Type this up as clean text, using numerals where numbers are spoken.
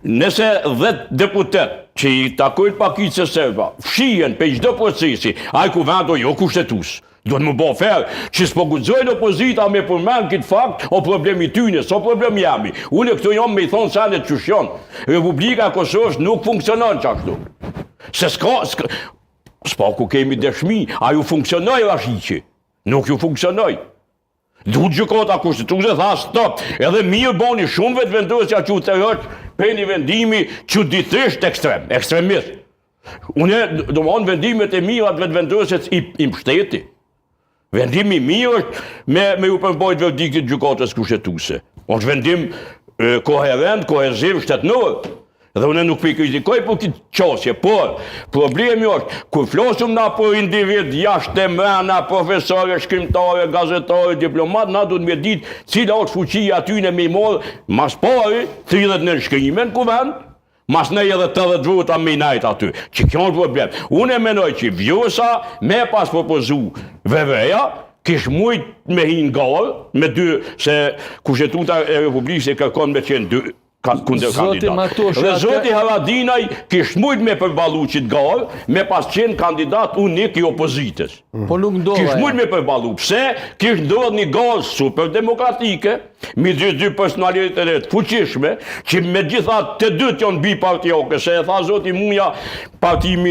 Nëse 10 deputet që i takojnë pakicës serba, fshihen për çdo procesi, ai kuvendo jo kushtetues. Do të më bo ferë që s'po guxojnë opozita me përmend këtë fakt, o problemi tyne, so problem jami. Unë këtu jam me i thonë sa në qëshjon. Republika e Kosovës nuk funksionon që ashtu. Se s'pa ku kemi dëshmi, a ju funksionoj rashiqi. Nuk ju funksionoj. Duhet gjykata kushtetuese tha stop, edhe mirë boni shumë vetë vendosja që u tërheq për një vendimi çuditërisht ekstremist. Unë domthon vendimet e mira të vetë vendosjes i mbështeti. Vendimi i mirë është me u përmbajt verdiktit gjykatës kushtetuese. Është vendim koherent, koheziv, shtetënor. Dhe unë nuk për kritikoj për këtë qasje, por problemi është, kur flosëm na për individ, jashtë e mrena, profesore, shkrimtare, gazetare, diplomat, na du të me ditë cila është fuqia atyne me i morë, mas pari, 30 në shkrime në kuvend, mas ne edhe 80 vota me i najtë aty, që kjo është problem. Unë e menoj që vjosa me pas propozu VV-ja, kish mujt me hinë garë, me dy, se kushtetuta e Republikës e kërkon me qenë dy, kundër kandidat. Dhe zoti Haradinaj kish mujt me përballu qit garë, me pas qenë kandidat unik i opozitës. Po nuk ndodha. Kish mujt me përballu. Pse? Kish ndodh një garë super demokratike, midis dy personalitetet fuqishme, që me gjithat të dytë janë bipartioke, se e tha zoti Muja, partimi